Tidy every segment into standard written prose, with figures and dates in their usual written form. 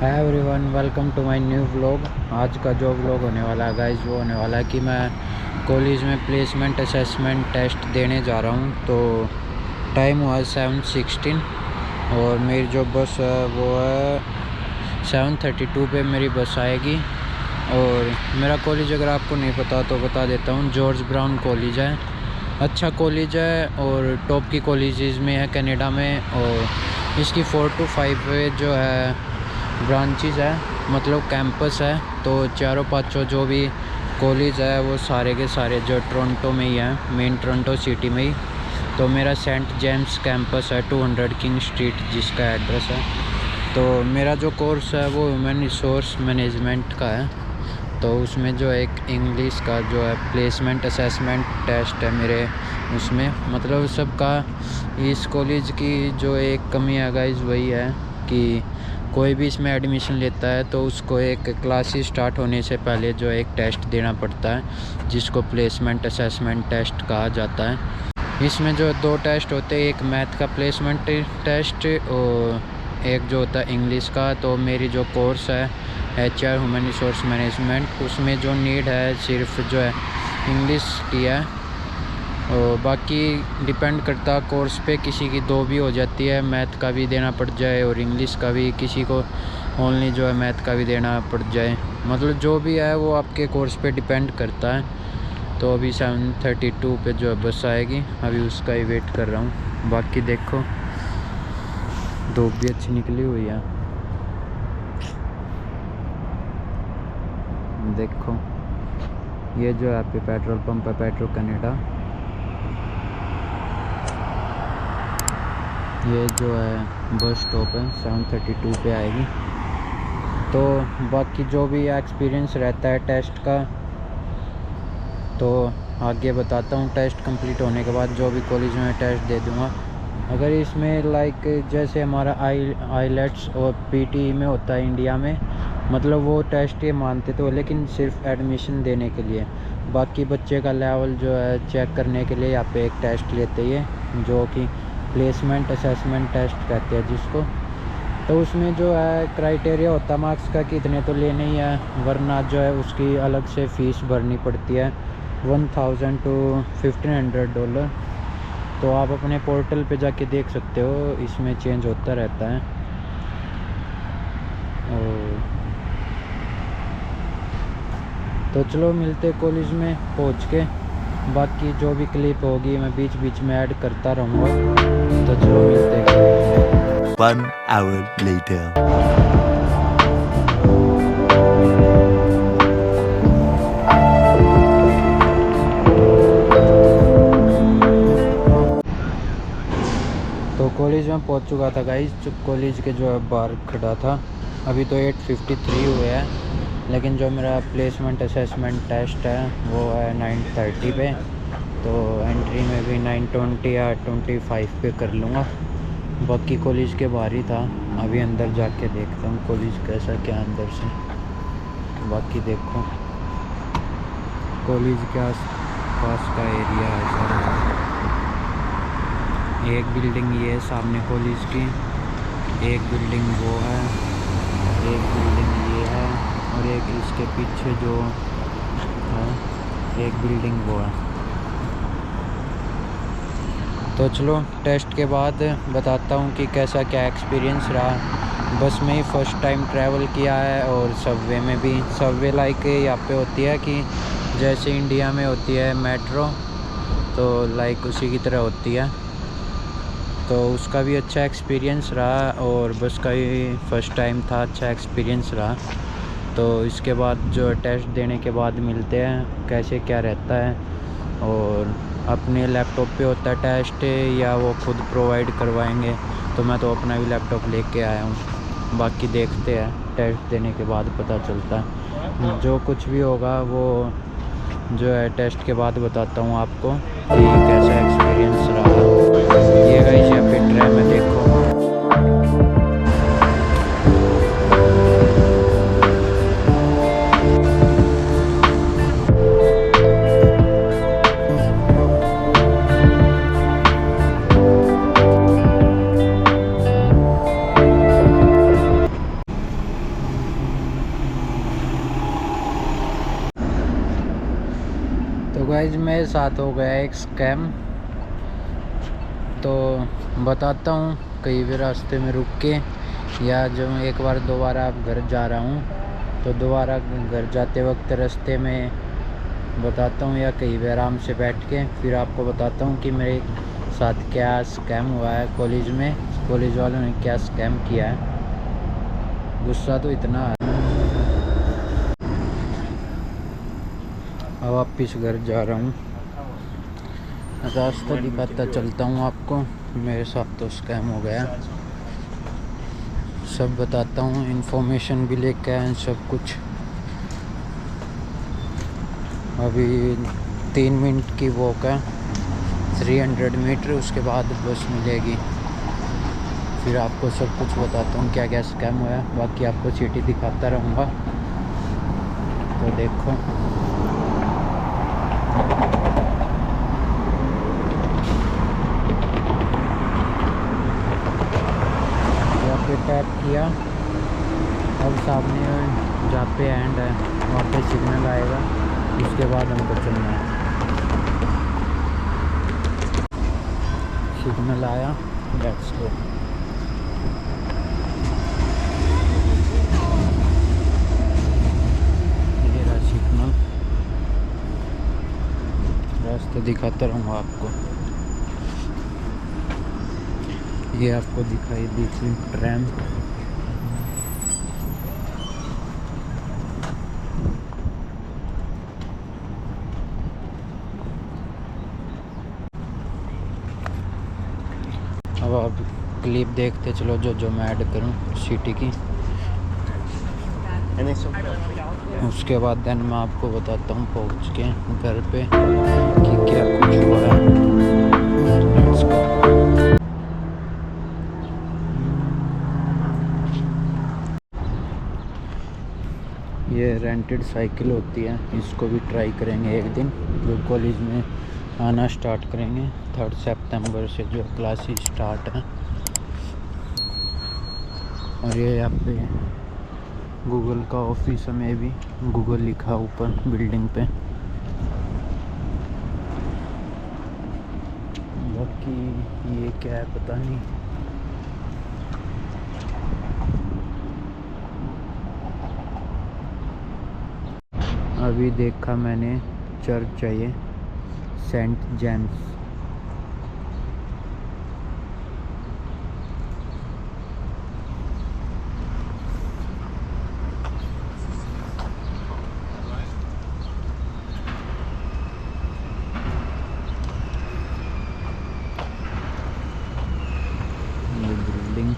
Hi everyone, welcome to my new vlog. आज का जो व्लॉग होने वाला है गाइस, वो होने वाला है कि मैं कॉलेज में प्लेसमेंट असेसमेंट टेस्ट देने जा रहा हूँ। तो टाइम हुआ 7:16 और मेरी जो बस है वो है 7:32 पे मेरी बस आएगी। और मेरा कॉलेज अगर आपको नहीं पता तो बता देता हूँ, जॉर्ज ब्राउन कॉलेज है। अच्छा कॉलेज है और टॉप की कॉलेजेस में है कनाडा में। और इसकी 4 to 5 जो है ब्रांचेस है, मतलब कैंपस है। तो चारों पाँचों जो भी कॉलेज है वो सारे के सारे जो टोरंटो में ही है, मेन टोरंटो सिटी में ही। तो मेरा सेंट जेम्स कैंपस है 200 किंग स्ट्रीट, जिसका एड्रेस है। तो मेरा जो कोर्स है वो ह्यूमन रिसोर्स मैनेजमेंट का है। तो उसमें जो एक इंग्लिश का जो है प्लेसमेंट असेसमेंट टेस्ट है मेरे उसमें, मतलब सबका। इस कॉलेज की जो एक कमी है गाइस वही है कि कोई भी इसमें एडमिशन लेता है तो उसको एक क्लासेस स्टार्ट होने से पहले जो एक टेस्ट देना पड़ता है, जिसको प्लेसमेंट असेसमेंट टेस्ट कहा जाता है। इसमें जो 2 टेस्ट होते हैं, एक मैथ का प्लेसमेंट टेस्ट और एक जो होता है इंग्लिश का। तो मेरी जो कोर्स है HR ह्यूमन रिसोर्स मैनेजमेंट, उसमें जो नीड है सिर्फ जो है इंग्लिश की है। और बाकी डिपेंड करता कोर्स पे, किसी की 2 भी हो जाती है, मैथ का भी देना पड़ जाए और इंग्लिश का भी, किसी को ओनली जो है मैथ का भी देना पड़ जाए। मतलब जो भी है वो आपके कोर्स पे डिपेंड करता है। तो अभी 7:32 पे जो है बस आएगी, अभी उसका ही वेट कर रहा हूँ। बाकी देखो, धूप भी अच्छी निकली हुई है। देखो ये जो है पे पेट्रोल पंप है, पेट्रो कनाडा। ये जो है बस स्टॉप है, 7:32 पे आएगी। तो बाकी जो भी एक्सपीरियंस रहता है टेस्ट का, तो आगे बताता हूँ। टेस्ट कंप्लीट होने के बाद जो भी कॉलेज में टेस्ट दे दूँगा। अगर इसमें लाइक जैसे हमारा आईलेट्स और PTE में होता है इंडिया में, मतलब वो टेस्ट ये मानते तो, लेकिन सिर्फ एडमिशन देने के लिए। बाकी बच्चे का लेवल जो है चेक करने के लिए यहाँ पे एक टेस्ट लेते हैं, जो कि प्लेसमेंट असेसमेंट टेस्ट कहते हैं जिसको। तो उसमें जो है क्राइटेरिया होता है मार्क्स का कि इतने तो लेने ही है, वरना जो है उसकी अलग से फ़ीस भरनी पड़ती है, $1000 to $1500। तो आप अपने पोर्टल पे जाके देख सकते हो, इसमें चेंज होता रहता है। और तो चलो मिलते कॉलेज में पहुंच के। बाकी जो भी क्लिप होगी मैं बीच बीच में ऐड करता रहूँगा। तो चलो मिलते कॉलेज में। 1 hour later. तो कॉलेज में पहुंच चुका था गाइस, जो कॉलेज के जो है बाहर खड़ा था। अभी तो 8:53 हुए हैं, लेकिन जो मेरा प्लेसमेंट असेसमेंट टेस्ट है वो है 9:30 पे। तो एंट्री में भी 9:20 या 9:25 पे कर लूँगा। बाकी कॉलेज के बाहर ही था, अभी अंदर जाके देखता हूँ कॉलेज कैसा क्या अंदर से। बाकी देखो कॉलेज के आस पास का एरिया है सारा। एक बिल्डिंग ये है सामने कॉलेज की, एक बिल्डिंग वो है, एक बिल्डिंग ये है, और एक इसके पीछे जो है एक बिल्डिंग वो है। तो चलो टेस्ट के बाद बताता हूँ कि कैसा क्या एक्सपीरियंस रहा। बस में ही फर्स्ट टाइम ट्रैवल किया है, और सबवे में भी। सबवे लाइक यहाँ पे होती है कि जैसे इंडिया में होती है मेट्रो, तो लाइक उसी की तरह होती है। तो उसका भी अच्छा एक्सपीरियंस रहा, और बस का भी फर्स्ट टाइम था, अच्छा एक्सपीरियंस रहा। तो इसके बाद जो टेस्ट देने के बाद मिलते हैं कैसे क्या रहता है। और अपने लैपटॉप पे होता है टेस्ट या वो खुद प्रोवाइड करवाएंगे। तो मैं तो अपना भी लैपटॉप लेके आया हूँ। बाकी देखते हैं, टेस्ट देने के बाद पता चलता है। जो कुछ भी होगा वो जो है टेस्ट के बाद बताता हूँ आपको कि कैसा एक्सपीरियंस रहा। ये गाइस यहाँ पे ट्रेन में देखो। गाइज मेरे साथ हो गया एक स्कैम, तो बताता हूँ। कहीं भी रास्ते में रुक के या जो एक बार दोबारा आप घर जा रहा हूँ तो दोबारा घर जाते वक्त रास्ते में बताता हूँ, या कहीं भी आराम से बैठ के फिर आपको बताता हूँ कि मेरे साथ क्या स्कैम हुआ है कॉलेज में, कॉलेज वालों ने क्या स्कैम किया है। गुस्सा तो इतना है। अब वापिस घर जा रहा हूँ, रास्ता दिखाता चलता हूँ आपको। मेरे साथ तो स्कैम हो गया, सब बताता हूँ, इन्फॉर्मेशन भी लेके आए सब कुछ। अभी 3 मिनट की वॉक है, 300 मीटर, उसके बाद बस मिलेगी। फिर आपको सब कुछ बताता हूँ क्या क्या स्कैम हुआ है। बाकी आपको सिटी दिखाता रहूँगा, तो देखो। यहाँ पे टैप किया, अब सामने जहाँ पे एंड है वहाँ पे सिग्नल आएगा, उसके बाद हमको चलना है। सिग्नल आया, लेट्स गो। ये रहा सिग्नल, रास्ता दिखाता रहूँगा आपको। ये आपको दिखाई दी थी ट्रैम। अब आप क्लिप देखते चलो जो मैं ऐड करूँ सिटी की, उसके बाद देन मैं आपको बताता हूँ पहुँच के घर पे कि क्या कुछ हुआ है। Let's go। ये रेंटेड साइकिल होती है, इसको भी ट्राई करेंगे एक दिन, जो कॉलेज में आना स्टार्ट करेंगे 3 सितंबर से जो क्लासेस स्टार्ट है। और ये यहाँ पे गूगल का ऑफिस है, में भी गूगल लिखा ऊपर बिल्डिंग पे। बाकी ये क्या है पता नहीं। अभी देखा मैंने चर्च है ये सेंट जेम्स। ये बिल्डिंग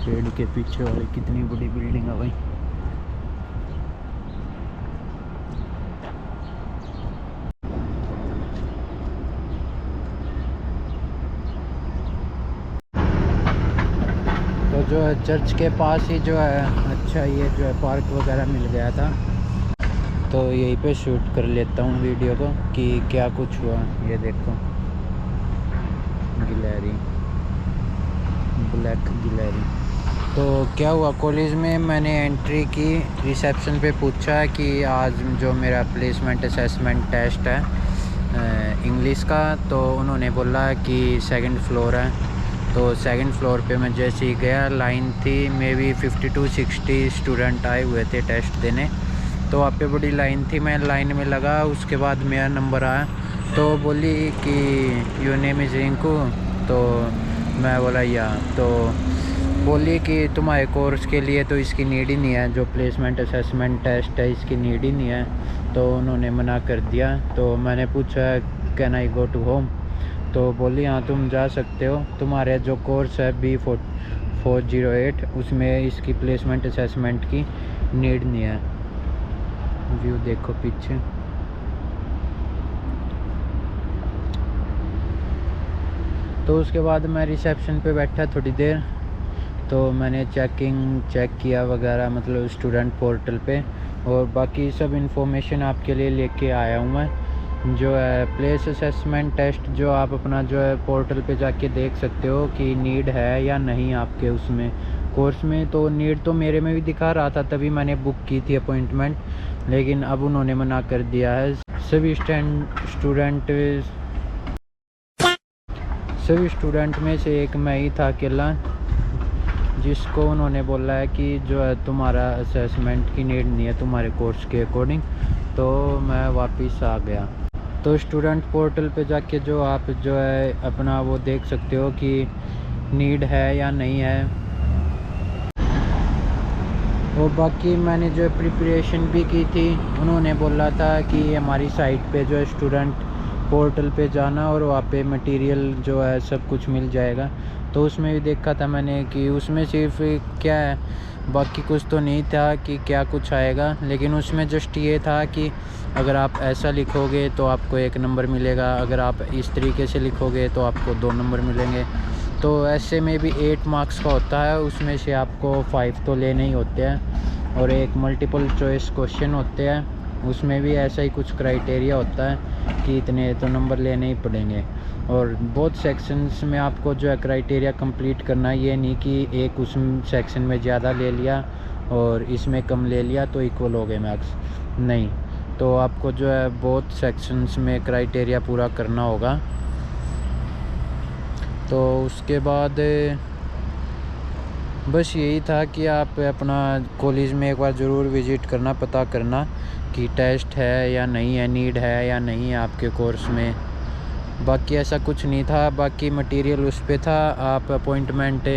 पेड़ के पीछे वाली कितनी बड़ी बिल्डिंग है भाई। तो जो है चर्च के पास ही जो है, अच्छा ये जो है पार्क वगैरह मिल गया था, तो यहीं पे शूट कर लेता हूँ वीडियो को कि क्या कुछ हुआ। ये देखो गैलरी, ब्लैक गैलरी। तो क्या हुआ कॉलेज में, मैंने एंट्री की, रिसेप्शन पे पूछा कि आज जो मेरा प्लेसमेंट असेसमेंट टेस्ट है इंग्लिश का, तो उन्होंने बोला कि 2nd फ्लोर है। तो 2nd फ्लोर पे मैं जैसे ही गया, लाइन थी मे बी 50-60 स्टूडेंट आए हुए थे टेस्ट देने, तो वहाँ पे बड़ी लाइन थी। मैं लाइन में लगा, उसके बाद मेरा नंबर आया, तो बोली कि योर नेम इज़ रिंकू, तो मैं बोला या, तो बोली कि तुम्हारे कोर्स के लिए तो इसकी नीड ही नहीं है, जो प्लेसमेंट असेसमेंट टेस्ट है इसकी नीड ही नहीं है, तो उन्होंने मना कर दिया। तो मैंने पूछा can I go to home, तो बोली हाँ तुम जा सकते हो, तुम्हारे जो कोर्स है B408 उसमें इसकी प्लेसमेंट असेसमेंट की नीड नहीं है। व्यू देखो पीछे। तो उसके बाद मैं रिसेप्शन पे बैठा थोड़ी देर, तो मैंने चेक किया वगैरह, मतलब स्टूडेंट पोर्टल पे, और बाकी सब इन्फॉर्मेशन आपके लिए लेके आया हूँ मैं। जो है प्लेस असेसमेंट टेस्ट, जो आप अपना जो है पोर्टल पे जाके देख सकते हो कि नीड है या नहीं आपके उसमें, कोर्स में। तो नीट तो मेरे में भी दिखा रहा था, तभी मैंने बुक की थी अपॉइंटमेंट, लेकिन अब उन्होंने मना कर दिया है। सभी स्टूडेंट में से एक मैं ही था अकेला जिसको उन्होंने बोला है कि जो है तुम्हारा असेसमेंट की नीड नहीं है तुम्हारे कोर्स के अकॉर्डिंग। तो मैं वापस आ गया। तो स्टूडेंट पोर्टल पे जाके जो आप जो है अपना वो देख सकते हो कि नीड है या नहीं है। और बाकी मैंने जो प्रिपरेशन भी की थी, उन्होंने बोला था कि हमारी साइट पे जो है स्टूडेंट पोर्टल पे जाना और वहाँ पे मटेरियल जो है सब कुछ मिल जाएगा। तो उसमें भी देखा था मैंने कि उसमें सिर्फ क्या है, बाकी कुछ तो नहीं था कि क्या कुछ आएगा, लेकिन उसमें जस्ट ये था कि अगर आप ऐसा लिखोगे तो आपको 1 नंबर मिलेगा, अगर आप इस तरीके से लिखोगे तो आपको 2 नंबर मिलेंगे। तो ऐसे में भी 8 मार्क्स का होता है, उसमें से आपको 5 तो लेने ही होते हैं और एक मल्टीपल चॉइस क्वेश्चन होते हैं, उसमें भी ऐसा ही कुछ क्राइटेरिया होता है कि इतने तो नंबर लेने ही पड़ेंगे। और बहुत सेक्शंस में आपको जो है क्राइटेरिया कंप्लीट करना है, ये नहीं कि एक उस सेक्शन में ज़्यादा ले लिया और इसमें कम ले लिया तो इक्वल हो गए मार्क्स, नहीं। तो आपको जो है बहुत सेक्शंस में क्राइटेरिया पूरा करना होगा। तो उसके बाद बस यही था कि आप अपना कॉलेज में एक बार ज़रूर विज़िट करना, पता करना कि टेस्ट है या नहीं है, नीड है या नहीं है आपके कोर्स में। बाकी ऐसा कुछ नहीं था, बाकी मटेरियल उस पे था। आप अपॉइंटमेंट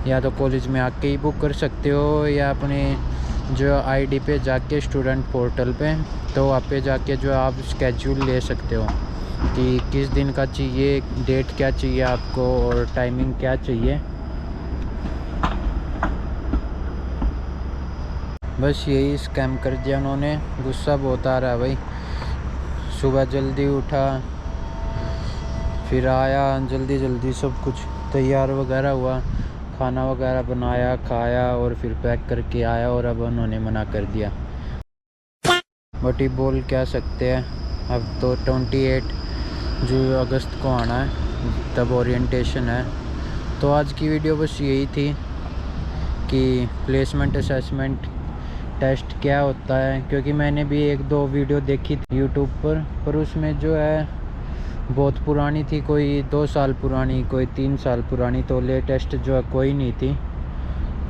या तो कॉलेज में आके ही बुक कर सकते हो या अपने जो आईडी पे जाके स्टूडेंट पोर्टल पे, तो वहाँ पे जाके जो आप स्केड्यूल ले सकते हो कि किस दिन का चाहिए, डेट क्या चाहिए आपको और टाइमिंग क्या चाहिए। बस यही स्कैम कर दिया उन्होंने। गुस्सा बहुत आ रहा है भाई। सुबह जल्दी उठा, फिर आया जल्दी सब कुछ तैयार वगैरह हुआ, खाना वगैरह बनाया, खाया और फिर पैक करके आया, और अब उन्होंने मना कर दिया। बट ये बोल क्या सकते हैं, अब तो 28 अगस्त को आना है, तब ओरिएंटेशन है। तो आज की वीडियो बस यही थी कि प्लेसमेंट असेसमेंट टेस्ट क्या होता है, क्योंकि मैंने भी 1-2 वीडियो देखी थी यूट्यूब पर उसमें जो है बहुत पुरानी थी, कोई 2 साल पुरानी, कोई 3 साल पुरानी, तो लेटेस्ट जो है कोई नहीं थी।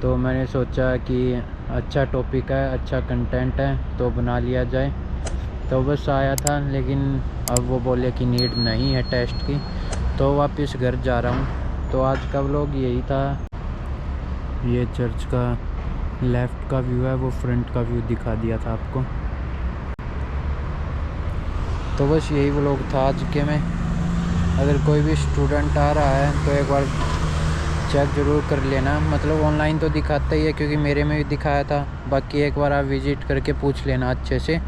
तो मैंने सोचा कि अच्छा टॉपिक है, अच्छा कंटेंट है, तो बना लिया जाए। तो बस आया था, लेकिन अब वो बोले कि नीड नहीं है टेस्ट की, तो वापस घर जा रहा हूँ। तो आज का व्लॉग यही था। ये चर्च का लेफ़्ट का व्यू है, वो फ्रंट का व्यू दिखा दिया था आपको। तो बस यही व्लॉग था आज के में। अगर कोई भी स्टूडेंट आ रहा है तो एक बार चेक ज़रूर कर लेना, मतलब ऑनलाइन तो दिखाता ही है क्योंकि मेरे में भी दिखाया था। बाकी एक बार आप विज़िट करके पूछ लेना अच्छे से।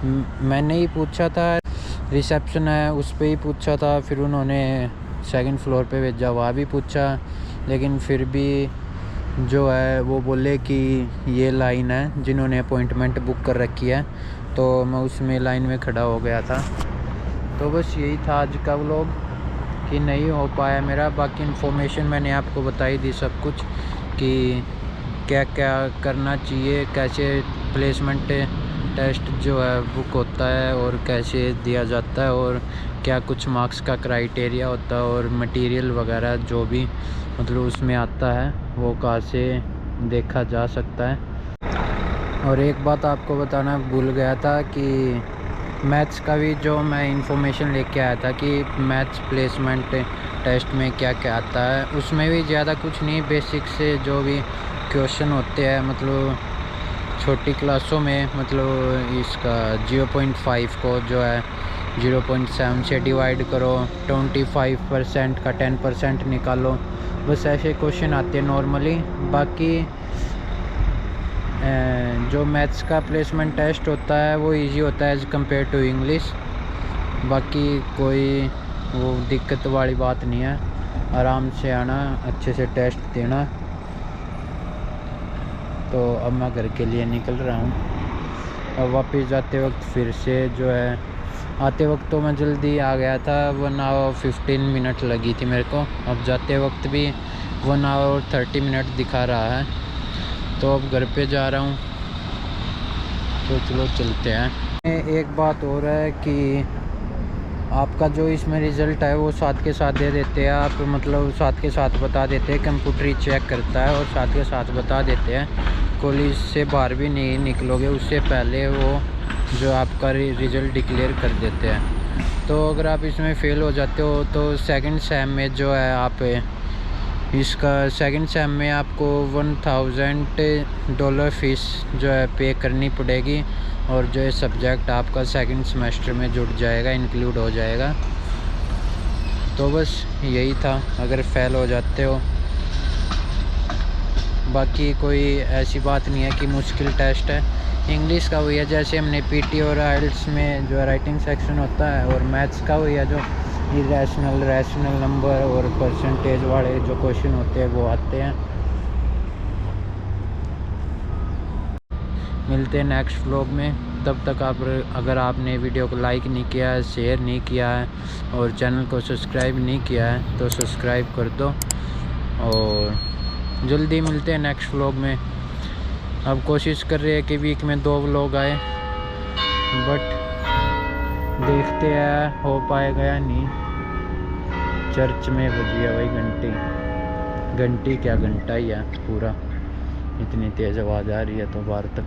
मैंने ही पूछा था, रिसेप्शन है उस पर ही पूछा था, फिर उन्होंने 2nd फ्लोर पे भेजा, वहाँ भी पूछा, लेकिन फिर भी जो है वो बोले कि ये लाइन है जिन्होंने अपॉइंटमेंट बुक कर रखी है। तो मैं उसमें लाइन में खड़ा हो गया था। तो बस यही था आज का व्लॉग कि नहीं हो पाया मेरा। बाकी इन्फॉर्मेशन मैंने आपको बताई दी सब कुछ कि क्या क्या करना चाहिए, कैसे प्लेसमेंट टेस्ट जो है बुक होता है और कैसे दिया जाता है, और क्या कुछ मार्क्स का क्राइटेरिया होता है, और मटेरियल वगैरह जो भी मतलब उसमें आता है वो कहाँ से देखा जा सकता है। और एक बात आपको बताना भूल गया था कि मैथ्स का भी जो मैं इंफॉर्मेशन लेके आया था कि मैथ्स प्लेसमेंट टेस्ट में क्या क्या आता है, उसमें भी ज़्यादा कुछ नहीं, बेसिक से जो भी क्वेश्चन होते हैं, मतलब छोटी क्लासों में, मतलब इसका 0.5 को जो है 0.7 से डिवाइड करो, 25% का 10% निकालो, बस ऐसे क्वेश्चन आते हैं नॉर्मली। बाकी जो मैथ्स का प्लेसमेंट टेस्ट होता है वो इजी होता है एज़ कम्पेयर टू इंग्लिश। बाकी कोई वो दिक्कत वाली बात नहीं है, आराम से आना, अच्छे से टेस्ट देना। तो अब मैं घर के लिए निकल रहा हूँ। अब वापस जाते वक्त फिर से जो है, आते वक्त तो मैं जल्दी आ गया था, वरना 15 मिनट लगी थी मेरे को। अब जाते वक्त भी 1 आवर 30 मिनट दिखा रहा है। तो अब घर पे जा रहा हूँ, तो चलो चलते हैं। एक बात और है कि आपका जो इसमें रिज़ल्ट है वो साथ के साथ दे देते हैं आप, मतलब साथ के साथ बता देते हैं, कंप्यूटर ही चेक करता है और साथ के साथ बता देते हैं। कॉलेज से बाहर भी नहीं निकलोगे उससे पहले वो जो आपका रिज़ल्ट डिक्लेयर कर देते हैं। तो अगर आप इसमें फ़ेल हो जाते हो तो सेकंड सेम में जो है आप इसका सेकंड सेम में आपको $1000 फ़ीस जो है पे करनी पड़ेगी, और जो है सब्जेक्ट आपका सेकंड सेमेस्टर में जुड़ जाएगा, इंक्लूड हो जाएगा। तो बस यही था, अगर फेल हो जाते हो। बाकी कोई ऐसी बात नहीं है कि मुश्किल टेस्ट है। इंग्लिश का वही है जैसे हमने पीटी और आइल्स में जो राइटिंग सेक्शन होता है, और मैथ्स का वही है जो इरेशनल रैशनल नंबर और परसेंटेज वाले जो क्वेश्चन होते हैं वो आते हैं। मिलते हैं नेक्स्ट व्लॉग में। तब तक आप अगर आपने वीडियो को लाइक नहीं किया है, शेयर नहीं किया है और चैनल को सब्सक्राइब नहीं किया है तो सब्सक्राइब कर दो, और जल्दी मिलते हैं नेक्स्ट व्लॉग में। अब कोशिश कर रहे हैं कि वीक में 2 व्लॉग आए, बट देखते हैं हो पाएगा या नहीं। चर्च में बजी है वही घंटी क्या घंटा ही है पूरा, इतनी तेज़ आवाज़ आ रही है तो बाहर तक।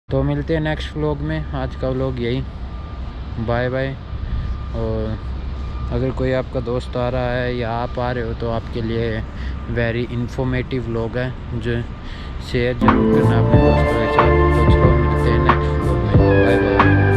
तो मिलते हैं नेक्स्ट व्लॉग में। आज का व्लॉग यही, बाय बाय। और अगर कोई आपका दोस्त आ रहा है या आप आ रहे हो तो आपके लिए वेरी इन्फॉर्मेटिव व्लॉग है, जो शेयर जरूर करना अपने दोस्तों के साथ। तो चलो मिलते हैं नेक्स्ट व्लॉग में, बाय बाय।